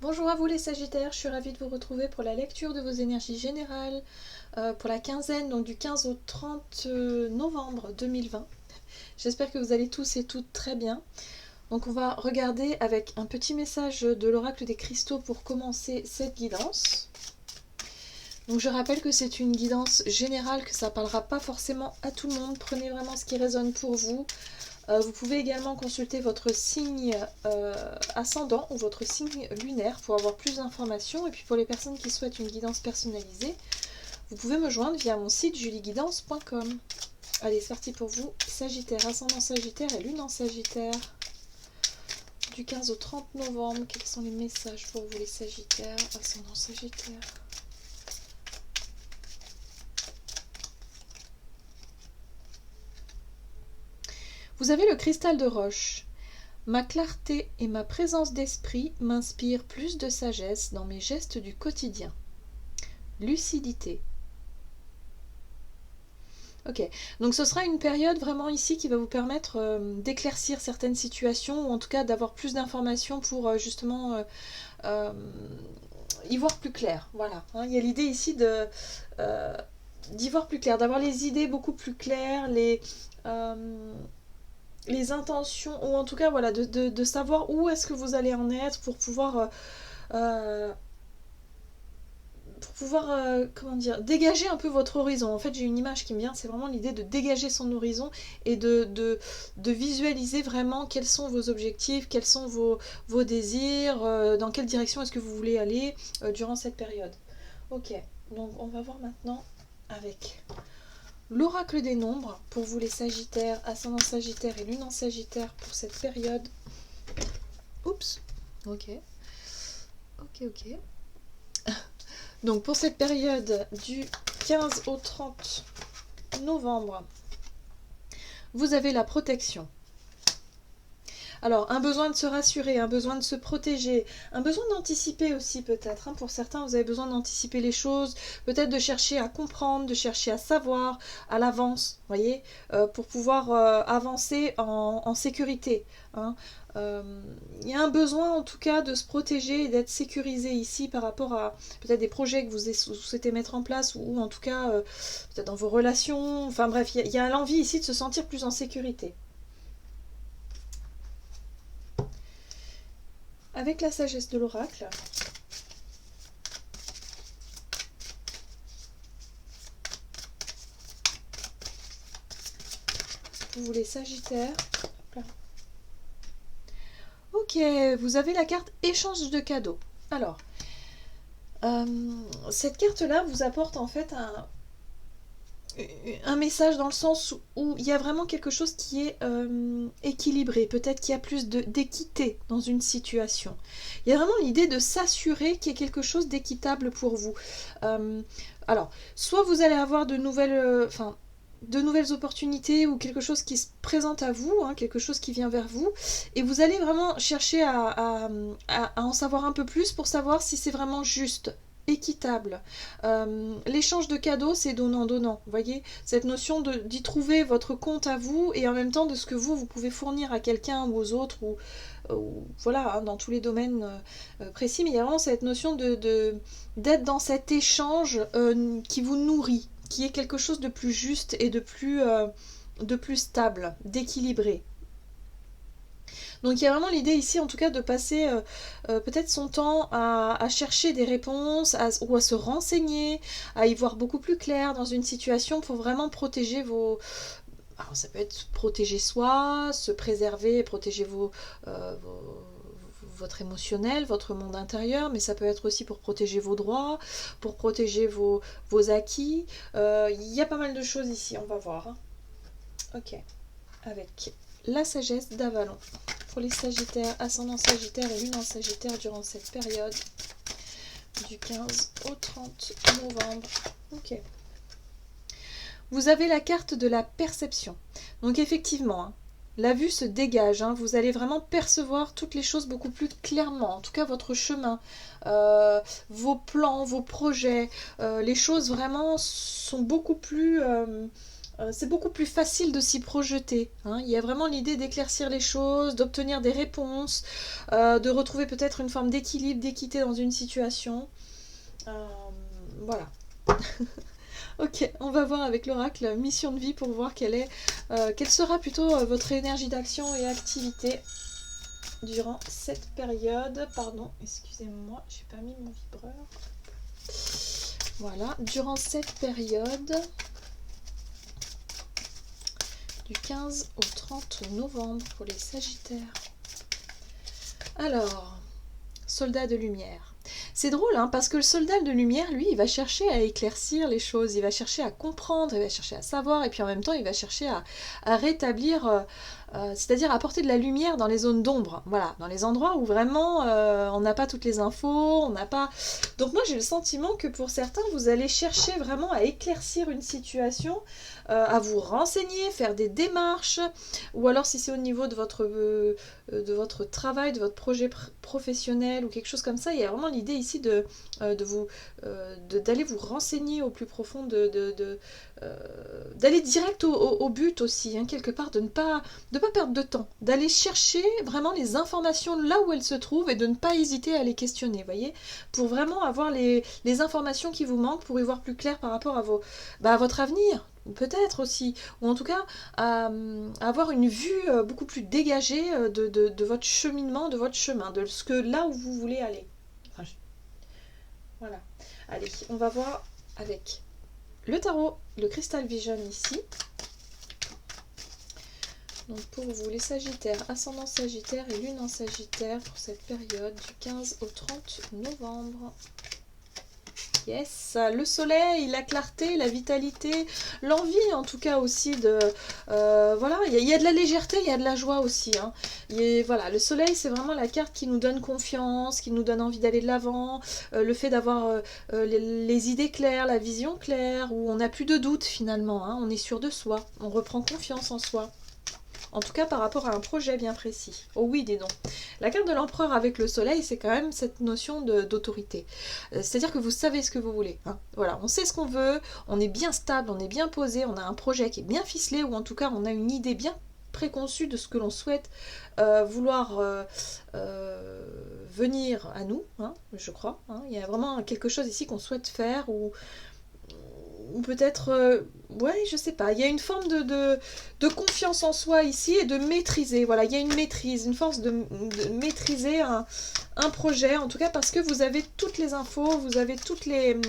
Bonjour à vous les Sagittaires, je suis ravie de vous retrouver pour la lecture de vos énergies générales pour la quinzaine, donc du 15 au 30 novembre 2020. J'espère que vous allez tous et toutes très bien. Donc on va regarder avec un petit message de l'oracle des cristaux pour commencer cette guidance. Donc je rappelle que c'est une guidance générale, que ça ne parlera pas forcément à tout le monde. Prenez vraiment ce qui résonne pour vous. Vous pouvez également consulter votre signe ascendant ou votre signe lunaire pour avoir plus d'informations. Et puis pour les personnes qui souhaitent une guidance personnalisée, vous pouvez me joindre via mon site julieguidance.com. Allez, c'est parti pour vous, Sagittaire, ascendant Sagittaire et lune en Sagittaire. Du 15 au 30 novembre, quels sont les messages pour vous les Sagittaires, ascendant Sagittaire? Vous avez le cristal de roche. Ma clarté et ma présence d'esprit m'inspirent plus de sagesse dans mes gestes du quotidien. Lucidité. Ok, donc ce sera une période vraiment ici qui va vous permettre d'éclaircir certaines situations, ou en tout cas d'avoir plus d'informations pour justement y voir plus clair. Voilà, hein, il y a l'idée ici d'y voir plus clair, d'avoir les idées beaucoup plus claires, les intentions, ou en tout cas voilà, de savoir où est-ce que vous allez en être pour pouvoir comment dire, dégager un peu votre horizon. En fait, j'ai une image qui me vient, c'est vraiment l'idée de dégager son horizon et de visualiser vraiment quels sont vos objectifs, quels sont vos désirs, dans quelle direction est-ce que vous voulez aller durant cette période. Ok, donc on va voir maintenant avec l'oracle des nombres pour vous les Sagittaires, ascendant Sagittaire et lune en Sagittaire pour cette période. Oups, ok. Donc pour cette période du 15 au 30 novembre, vous avez la protection. Alors, un besoin de se rassurer, un besoin de se protéger, un besoin d'anticiper aussi peut-être. Hein. Pour certains, vous avez besoin d'anticiper les choses, peut-être de chercher à comprendre, de chercher à savoir à l'avance, voyez, pour pouvoir avancer en sécurité. Hein. Il y a un besoin en tout cas de se protéger et d'être sécurisé ici par rapport à peut-être des projets que vous souhaitez mettre en place ou en tout cas peut-être dans vos relations. Enfin bref, il y a l'envie ici de se sentir plus en sécurité. Avec la sagesse de l'oracle, pour vous les Sagittaires. Ok, vous avez la carte échange de cadeaux. Alors, cette carte-là vous apporte en fait un message dans le sens où il y a vraiment quelque chose qui est équilibré, peut-être qu'il y a plus d'équité dans une situation. Il y a vraiment l'idée de s'assurer qu'il y ait quelque chose d'équitable pour vous. Alors, soit vous allez avoir de nouvelles opportunités ou quelque chose qui se présente à vous, hein, quelque chose qui vient vers vous, et vous allez vraiment chercher à en savoir un peu plus pour savoir si c'est vraiment juste, équitable. L'échange de cadeaux, c'est donnant-donnant, vous voyez, cette notion d'y trouver votre compte à vous et en même temps de ce que vous pouvez fournir à quelqu'un ou aux autres, ou voilà, hein, dans tous les domaines précis, mais il y a vraiment cette notion d'être dans cet échange qui vous nourrit, qui est quelque chose de plus juste et de plus stable, d'équilibré. Donc il y a vraiment l'idée ici en tout cas de passer peut-être son temps à chercher des réponses ou à se renseigner, à y voir beaucoup plus clair dans une situation pour vraiment protéger vos... Alors ça peut être protéger soi, se préserver, protéger votre émotionnel, votre monde intérieur, mais ça peut être aussi pour protéger vos droits, pour protéger vos acquis. Il y a pas mal de choses ici, on va voir. Hein. Ok, avec la sagesse d'Avalon pour les Sagittaires, ascendant Sagittaire et lune en Sagittaire durant cette période du 15 au 30 novembre. Ok. Vous avez la carte de la perception. Donc effectivement, hein, la vue se dégage, hein, vous allez vraiment percevoir toutes les choses beaucoup plus clairement, en tout cas votre chemin, vos plans, vos projets, les choses vraiment sont beaucoup plus c'est beaucoup plus facile de s'y projeter, hein. Il y a vraiment l'idée d'éclaircir les choses, d'obtenir des réponses, de retrouver peut-être une forme d'équilibre, d'équité dans une situation. Euh, voilà. Ok, on va voir avec l'oracle mission de vie pour voir quelle sera plutôt votre énergie d'action et activité durant cette période. Pardon, excusez-moi, j'ai pas mis mon vibreur. Voilà, durant cette période du 15 au 30 novembre pour les Sagittaires. Alors, soldat de lumière. C'est drôle, hein, parce que le soldat de lumière, lui, il va chercher à éclaircir les choses, il va chercher à comprendre, il va chercher à savoir, et puis en même temps, il va chercher à rétablir, c'est-à-dire apporter de la lumière dans les zones d'ombre, voilà, dans les endroits où vraiment on n'a pas toutes les infos, on n'a pas... Donc moi, j'ai le sentiment que pour certains, vous allez chercher vraiment à éclaircir une situation, à vous renseigner, faire des démarches, ou alors si c'est au niveau de votre travail, de votre projet professionnel ou quelque chose comme ça, il y a vraiment l'idée ici d'aller vous renseigner au plus profond, d'aller direct au but aussi, hein, quelque part, de ne pas perdre de temps, d'aller chercher vraiment les informations là où elles se trouvent et de ne pas hésiter à les questionner, voyez, pour vraiment avoir les informations qui vous manquent, pour y voir plus clair par rapport à votre avenir, peut-être aussi, ou en tout cas à avoir une vue beaucoup plus dégagée de votre cheminement, de votre chemin, de ce que là où vous voulez aller. Enfin, voilà. Allez, on va voir avec le tarot, le Crystal Vision ici. Donc pour vous les Sagittaires, ascendant Sagittaire et lune en Sagittaire pour cette période du 15 au 30 novembre. Yes, le soleil, la clarté, la vitalité, l'envie en tout cas aussi de... voilà, il y a de la légèreté, il y a de la joie aussi, hein. Voilà, le soleil c'est vraiment la carte qui nous donne confiance, qui nous donne envie d'aller de l'avant, le fait d'avoir les idées claires, la vision claire, où on n'a plus de doute finalement, hein, on est sûr de soi, on reprend confiance en soi. En tout cas par rapport à un projet bien précis. Oh oui, dis donc. La carte de l'empereur avec le soleil, c'est quand même cette notion d'autorité. C'est-à-dire que vous savez ce que vous voulez, hein. Voilà, on sait ce qu'on veut, on est bien stable, on est bien posé, on a un projet qui est bien ficelé, ou en tout cas on a une idée bien préconçue de ce que l'on souhaite vouloir venir à nous, hein, je crois, hein. Il y a vraiment quelque chose ici qu'on souhaite faire, ou peut-être, ouais, je sais pas, il y a une forme de confiance en soi ici et de maîtriser, voilà, il y a une maîtrise, une force de maîtriser un projet, en tout cas parce que vous avez toutes les infos, vous avez toutes les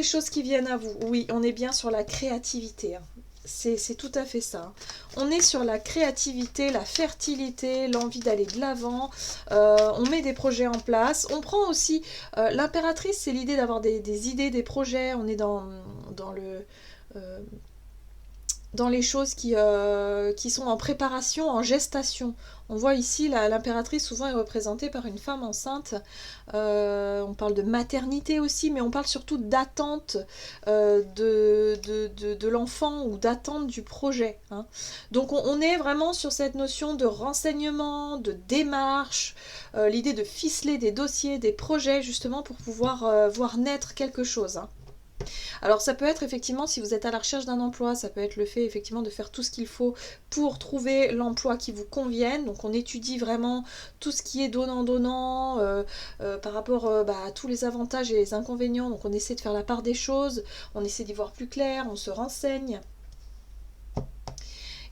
choses qui viennent à vous. Oui, on est bien sur la créativité, hein. C'est tout à fait ça. On est sur la créativité, la fertilité, l'envie d'aller de l'avant. On met des projets en place. On prend aussi... l'impératrice, c'est l'idée d'avoir des idées, des projets. On est dans les choses qui sont en préparation, en gestation. On voit ici, l'impératrice souvent est représentée par une femme enceinte. On parle de maternité aussi, mais on parle surtout d'attente de l'enfant ou d'attente du projet, hein. Donc on est vraiment sur cette notion de renseignement, de démarche, l'idée de ficeler des dossiers, des projets, justement pour pouvoir voir naître quelque chose, hein. Alors ça peut être effectivement, si vous êtes à la recherche d'un emploi, ça peut être le fait effectivement de faire tout ce qu'il faut pour trouver l'emploi qui vous convienne. Donc on étudie vraiment tout ce qui est donnant-donnant par rapport à tous les avantages et les inconvénients. Donc on essaie de faire la part des choses, on essaie d'y voir plus clair, on se renseigne.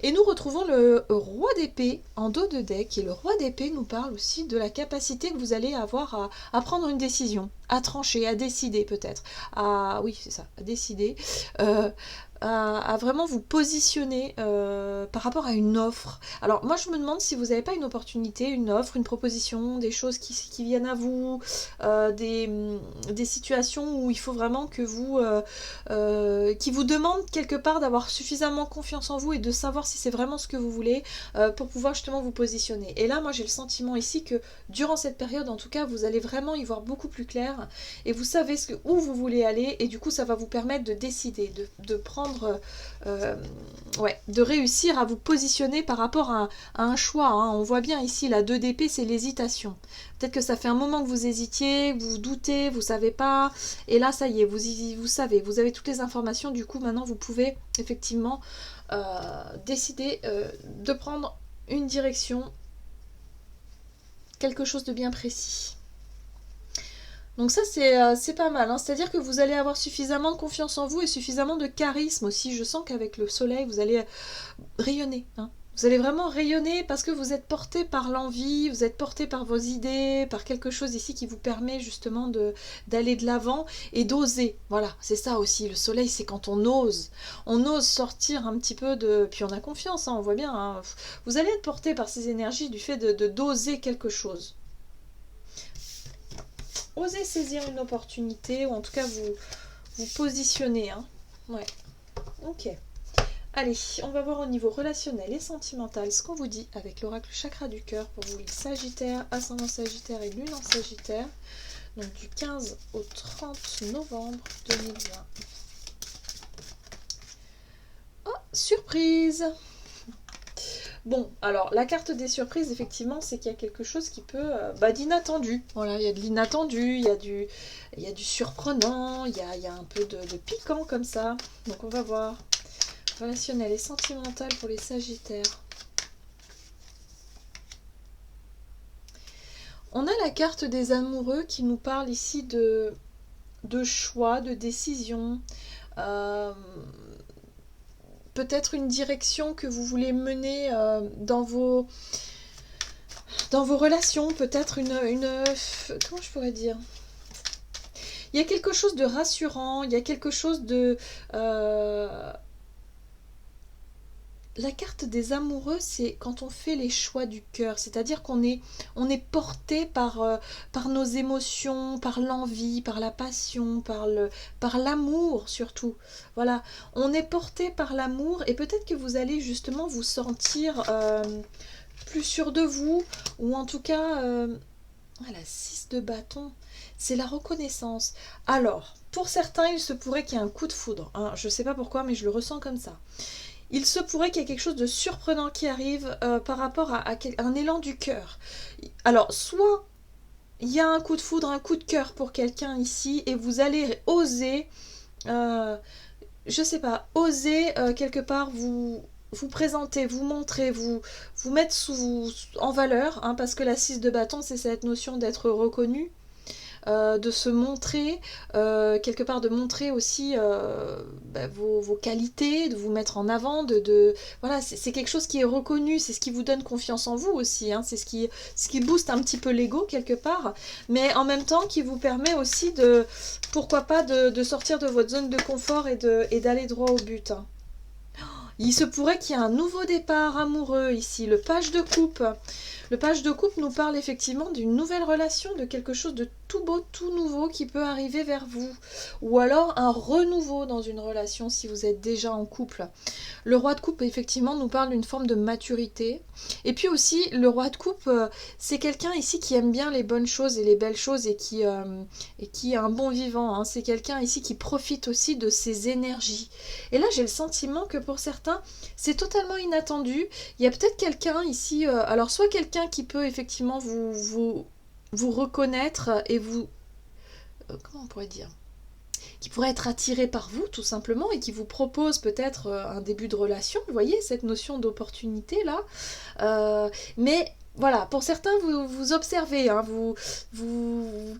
Et nous retrouvons le roi d'épée en dos de deck. Et le roi d'épée nous parle aussi de la capacité que vous allez avoir à prendre une décision, à trancher, à décider peut-être. Oui, c'est ça, à décider. À vraiment vous positionner par rapport à une offre. Alors moi je me demande si vous n'avez pas une opportunité, une offre, une proposition, des choses qui viennent à vous, des situations où il faut vraiment que vous qui vous demandent quelque part d'avoir suffisamment confiance en vous et de savoir si c'est vraiment ce que vous voulez pour pouvoir justement vous positionner. Et là moi j'ai le sentiment ici que durant cette période en tout cas vous allez vraiment y voir beaucoup plus clair et vous savez où vous voulez aller et du coup ça va vous permettre de décider, de prendre prendre, ouais, de réussir à vous positionner par rapport à un choix. Hein. On voit bien ici, la 2 d'épée, c'est l'hésitation. Peut-être que ça fait un moment que vous hésitiez, que vous doutez, vous savez pas. Et là, ça y est, vous savez, vous avez toutes les informations. Du coup, maintenant, vous pouvez effectivement décider de prendre une direction, quelque chose de bien précis. Donc ça, c'est pas mal. Hein. C'est-à-dire que vous allez avoir suffisamment de confiance en vous et suffisamment de charisme aussi. Je sens qu'avec le soleil, vous allez rayonner. Hein. Vous allez vraiment rayonner parce que vous êtes porté par l'envie, vous êtes porté par vos idées, par quelque chose ici qui vous permet justement d'aller de l'avant et d'oser. Voilà, c'est ça aussi. Le soleil, c'est quand on ose. On ose sortir un petit peu de... Puis on a confiance, hein, on voit bien. Hein. Vous allez être porté par ces énergies du fait d'oser quelque chose. Osez saisir une opportunité, ou en tout cas vous positionner. Hein. Ouais. Ok. Allez, on va voir au niveau relationnel et sentimental ce qu'on vous dit avec l'oracle chakra du cœur pour vous les Sagittaires, ascendant Sagittaire et lune en Sagittaire. Donc du 15 au 30 novembre 2020. Oh, surprise! Bon, alors la carte des surprises, effectivement, c'est qu'il y a quelque chose qui peut... d'inattendu. Voilà, il y a de l'inattendu, il y a du surprenant, il y a un peu de piquant comme ça. Donc on va voir. Relationnel et sentimental pour les Sagittaires. On a la carte des amoureux qui nous parle ici de choix, de décision. Peut-être une direction que vous voulez mener dans vos relations, peut-être une... Comment je pourrais dire ? Il y a quelque chose de rassurant, il y a quelque chose de... La carte des amoureux, c'est quand on fait les choix du cœur, c'est-à-dire qu'on est porté par nos émotions, par l'envie, par la passion, par l'amour surtout. Voilà, on est porté par l'amour et peut-être que vous allez justement vous sentir plus sûr de vous, ou en tout cas, la 6 de bâton, c'est la reconnaissance. Alors, pour certains, il se pourrait qu'il y ait un coup de foudre. Hein. Je ne sais pas pourquoi, mais je le ressens comme ça. Il se pourrait qu'il y ait quelque chose de surprenant qui arrive par rapport à un élan du cœur. Alors, soit il y a un coup de foudre, un coup de cœur pour quelqu'un ici, et vous allez oser, je sais pas, oser quelque part vous présenter, vous montrer, vous mettre en valeur, hein, parce que la 6 de bâton, c'est cette notion d'être reconnu. De se montrer, quelque part de montrer aussi vos qualités, de vous mettre en avant, voilà, c'est quelque chose qui est reconnu, c'est ce qui vous donne confiance en vous aussi, hein, c'est ce qui booste un petit peu l'ego quelque part, mais en même temps qui vous permet aussi pourquoi pas, de sortir de votre zone de confort et d'aller droit au but. Hein. Il se pourrait qu'il y ait un nouveau départ amoureux ici, le page de coupe. Le page de coupe nous parle effectivement d'une nouvelle relation, de quelque chose de tout beau, tout nouveau qui peut arriver vers vous. Ou alors un renouveau dans une relation si vous êtes déjà en couple. Le roi de coupe effectivement nous parle d'une forme de maturité. Et puis aussi le roi de coupe, c'est quelqu'un ici qui aime bien les bonnes choses et les belles choses et qui est un bon vivant. Hein. C'est quelqu'un ici qui profite aussi de ses énergies. Et là j'ai le sentiment que pour certains c'est totalement inattendu. Il y a peut-être quelqu'un ici, alors soit quelqu'un qui peut effectivement vous reconnaître et vous... comment on pourrait dire ? Qui pourrait être attiré par vous tout simplement et qui vous propose peut-être un début de relation, vous voyez cette notion d'opportunité là, mais voilà, pour certains vous observez, hein, vous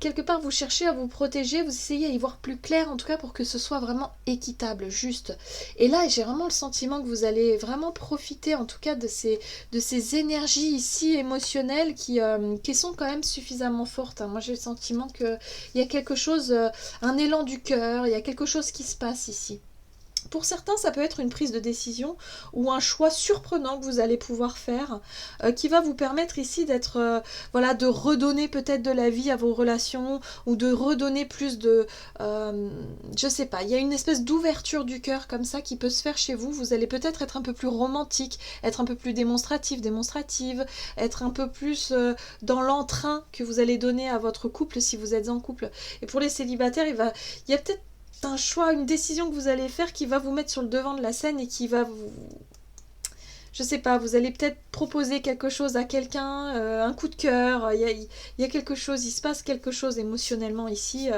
quelque part vous cherchez à vous protéger, vous essayez à y voir plus clair en tout cas pour que ce soit vraiment équitable, juste. Et là j'ai vraiment le sentiment que vous allez vraiment profiter en tout cas de ces énergies ici émotionnelles qui sont quand même suffisamment fortes. Hein. Moi j'ai le sentiment qu'il y a quelque chose, un élan du cœur, il y a quelque chose qui se passe ici. Pour certains, ça peut être une prise de décision ou un choix surprenant que vous allez pouvoir faire qui va vous permettre ici d'être, de redonner peut-être de la vie à vos relations ou de redonner plus de... je sais pas, il y a une espèce d'ouverture du cœur comme ça qui peut se faire chez vous. Vous allez peut-être être un peu plus romantique, être un peu plus démonstrative, être un peu plus dans l'entrain que vous allez donner à votre couple si vous êtes en couple. Et pour les célibataires, il y a peut-être un choix, une décision que vous allez faire qui va vous mettre sur le devant de la scène et qui va vous... Je sais pas, vous allez peut-être proposer quelque chose à quelqu'un, un coup de cœur, il y a quelque chose, il se passe quelque chose émotionnellement ici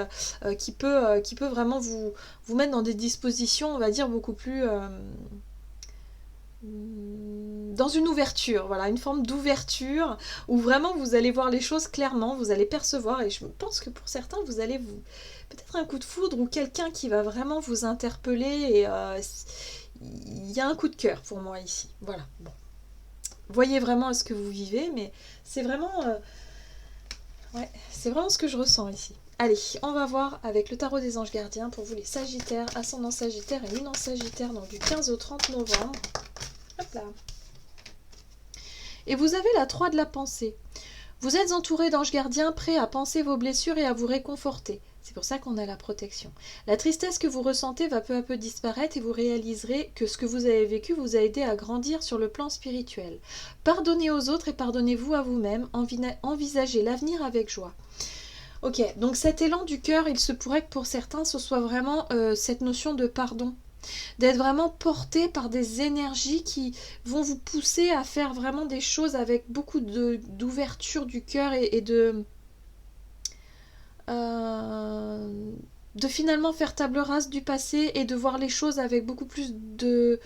qui peut vraiment vous mettre dans des dispositions, on va dire, beaucoup plus... dans une ouverture, voilà, une forme d'ouverture où vraiment vous allez voir les choses clairement, vous allez percevoir, et je pense que pour certains, vous allez vous... peut-être un coup de foudre ou quelqu'un qui va vraiment vous interpeller et il y a un coup de cœur pour moi ici. Voilà. Bon. Voyez vraiment ce que vous vivez, mais c'est vraiment, ouais, c'est vraiment ce que je ressens ici. Allez, on va voir avec le tarot des anges gardiens pour vous les Sagittaires, ascendant Sagittaire et lune en Sagittaire, donc du 15 au 30 novembre. Hop là. Et vous avez la 3 de la pensée. Vous êtes entouré d'anges gardiens prêts à panser vos blessures et à vous réconforter. C'est pour ça qu'on a la protection. La tristesse que vous ressentez va peu à peu disparaître et vous réaliserez que ce que vous avez vécu vous a aidé à grandir sur le plan spirituel. Pardonnez aux autres et pardonnez-vous à vous-même. Envisagez l'avenir avec joie. Ok, donc cet élan du cœur, il se pourrait que pour certains, ce soit vraiment cette notion de pardon. D'être vraiment porté par des énergies qui vont vous pousser à faire vraiment des choses avec beaucoup d'ouverture du cœur et de finalement faire table rase du passé et de voir les choses avec beaucoup plus de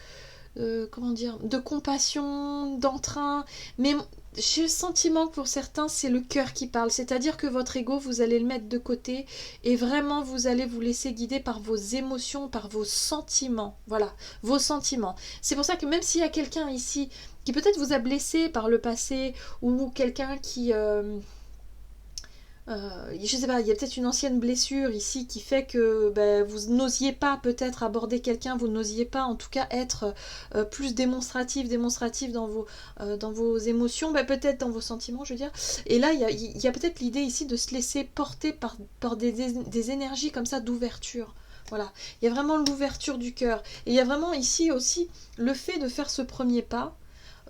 comment dire, de compassion, d'entrain, mais j'ai le sentiment que pour certains c'est le cœur qui parle, c'est-à-dire que votre ego vous allez le mettre de côté et vraiment vous allez vous laisser guider par vos émotions, par vos sentiments, voilà, vos sentiments. C'est pour ça que même s'il y a quelqu'un ici qui peut-être vous a blessé par le passé ou quelqu'un qui je sais pas, il y a peut-être une ancienne blessure ici qui fait que vous n'osiez pas peut-être aborder quelqu'un, vous n'osiez pas en tout cas être plus démonstratif dans vos émotions, peut-être dans vos sentiments je veux dire. Et là il y a peut-être l'idée ici de se laisser porter par des énergies comme ça d'ouverture. Voilà, il y a vraiment l'ouverture du cœur. Et il y a vraiment ici aussi le fait de faire ce premier pas,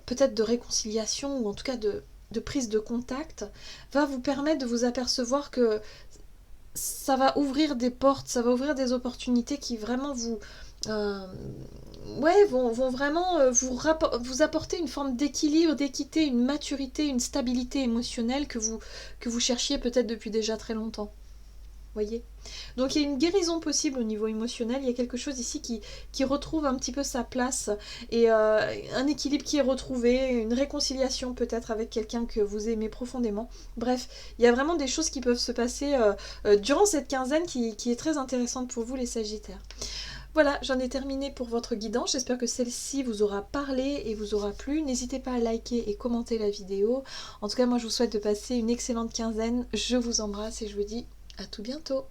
peut-être de réconciliation ou en tout cas de prise de contact, va vous permettre de vous apercevoir que ça va ouvrir des portes, ça va ouvrir des opportunités qui vraiment vous... vont vraiment vous apporter une forme d'équilibre, d'équité, une maturité, une stabilité émotionnelle que vous cherchiez peut-être depuis déjà très longtemps. Voyez. Donc il y a une guérison possible au niveau émotionnel, il y a quelque chose ici qui retrouve un petit peu sa place et un équilibre qui est retrouvé, une réconciliation peut-être avec quelqu'un que vous aimez profondément. Bref, il y a vraiment des choses qui peuvent se passer durant cette quinzaine qui est très intéressante pour vous les Sagittaires. Voilà, j'en ai terminé pour votre guidance. J'espère que celle-ci vous aura parlé et vous aura plu. N'hésitez pas à liker et commenter la vidéo. En tout cas, moi je vous souhaite de passer une excellente quinzaine. Je vous embrasse et je vous dis à tout bientôt.